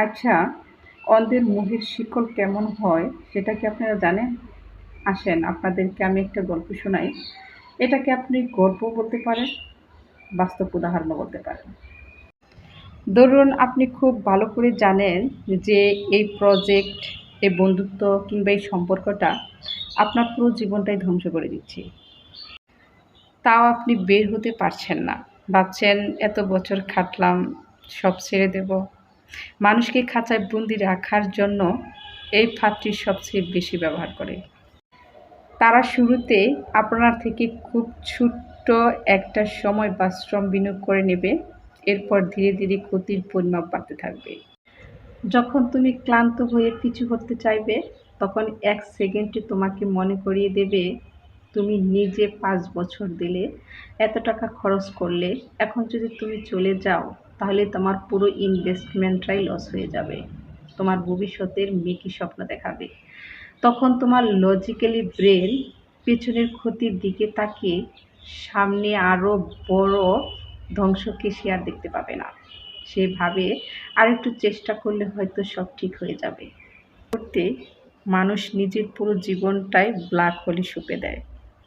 আচ্ছা, অন্ধের মোহের শিকল কেমন হয় সেটা কি আপনারা জানেন? আসেন আপনাদেরকে আমি একটা গল্প শোনাই। এটাকে আপনি গল্প বলতে পারেন, বাস্তব উদাহরণও বলতে পারেন। ধরুন আপনি খুব ভালো করে জানেন যে এই প্রজেক্ট, এই বন্ধুত্ব কিংবা এই সম্পর্কটা আপনার পুরো জীবনটাই ধ্বংস করে দিচ্ছে। তাও আপনি বের হতে পারছেন না। ভাবছেন এত বছর খাটলাম, সব ছেড়ে দেব। মানুষকে খাঁচায় বন্দি রাখার জন্য এই ফাঁদটি সবচেয়ে বেশি ব্যবহার করে। তারা শুরুতে আপনার থেকে খুব ছোট্ট একটা সময় বা শ্রম বিনিয়োগ করে নেবে। এরপর ধীরে ধীরে ক্ষতির পরিমাপ বাড়তে থাকবে। যখন তুমি ক্লান্ত হয়ে পিছু হটতে চাইবে, তখন ১ সেকেন্ডে তোমাকে মনে করিয়ে দেবে, তুমি নিজে ৫ বছর দিলে, এত টাকা খরচ করলে, এখন যদি তুমি চলে যাও, তাহলে তোমার পুরো ইনভেস্টমেন্টটাই লস হয়ে যাবে। তোমার ভবিষ্যতের মেকি স্বপ্ন দেখাবে। তখন তোমার লজিক্যালি ব্রেন পেছনের ক্ষতির দিকে তাকিয়ে সামনে আরও বড় ধ্বংসকে সে আর দেখতে পাবে না। সে ভাবে আরেকটু চেষ্টা করলে হয়তো সব ঠিক হয়ে যাবে। করতে মানুষ নিজের পুরো জীবনটাই ব্ল্যাক হোলে সঁপে দেয়।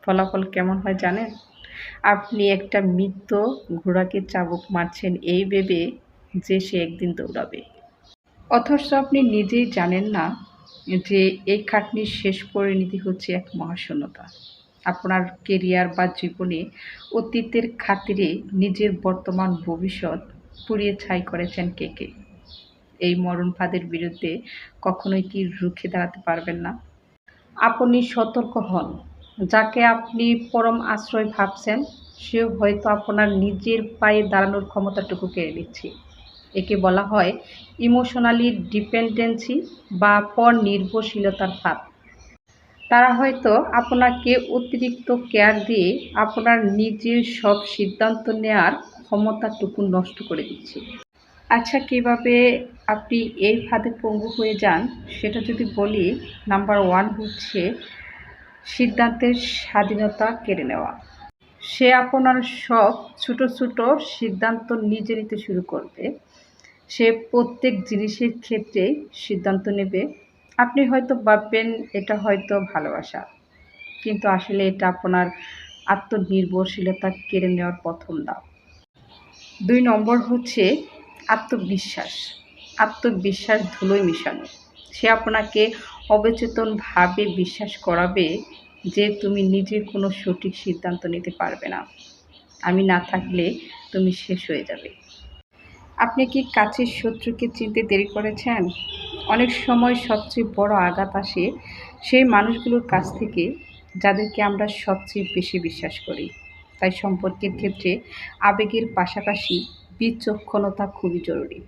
ফলাফল কেমন হয় জানেন? আপনি একটা মৃত ঘোড়াকে চাবুক মারছেন এই ভেবে যে সে একদিন দৌড়াবে। অথচ আপনি নিজেই জানেন না যে এই খাটনির শেষ পরিণতি হচ্ছে এক মহাশূন্যতা। আপনার কেরিয়ার বা জীবনে অতীতের খাতিরে নিজের বর্তমান ভবিষ্যৎ পুড়িয়ে ছাই করেছেন কে কে? এই মরণ ফাঁদের বিরুদ্ধে কখনোই কি রুখে দাঁড়াতে পারবেন না? আপনি সতর্ক হন। যাকে আপনি পরম আশ্রয় ভাবছেন, সেও হয়তো আপনার নিজের পায়ে দাঁড়ানোর ক্ষমতাটুকু কেড়ে নিচ্ছে। একে বলা হয় ইমোশনালি ডিপেন্ডেন্সি বা পরনির্ভরশীলতার ফাঁদ। তারা হয়তো আপনাকে অতিরিক্ত কেয়ার দিয়ে আপনার নিজের সব সিদ্ধান্ত নেওয়ার ক্ষমতাটুকু নষ্ট করে দিচ্ছে। আচ্ছা, কিভাবে আপনি এই ফাঁদে পঙ্গু হয়ে যান সেটা যদি বলি, নাম্বার 1 হচ্ছে সিদ্ধান্তের স্বাধীনতা কেড়ে নেওয়া। সে আপনার সব ছোট ছোট সিদ্ধান্ত নিজে নিতে শুরু করবে। সে প্রত্যেক জিনিসের ক্ষেত্রে সিদ্ধান্ত নেবে। আপনি হয়তো ভাববেন এটা হয়তো ভালোবাসা, কিন্তু আসলে এটা আপনার আত্মনির্ভরশীলতা কেড়ে নেওয়ার প্রথম ধাপ। ২ নম্বর হচ্ছে আত্মবিশ্বাস। আত্মবিশ্বাস ধুলোয় মিশানো। সে আপনাকে অবচেতনভাবে বিশ্বাস করাবে যে তুমি নিজে কোনো সঠিক সিদ্ধান্ত নিতে পারবে না। আমি না থাকলে তুমি শেষ হয়ে যাবে। আপনি কি কাছের শত্রুকে চিনতে দেরি করেছেন? অনেক সময় সবচেয়ে বড় আঘাত আসে সেই মানুষগুলোর কাছ থেকে যাদেরকে আমরা সবচেয়ে বেশি বিশ্বাস করি। তাই সম্পর্কের ক্ষেত্রে আবেগের পাশাপাশি বিচক্ষণতা খুবই জরুরি।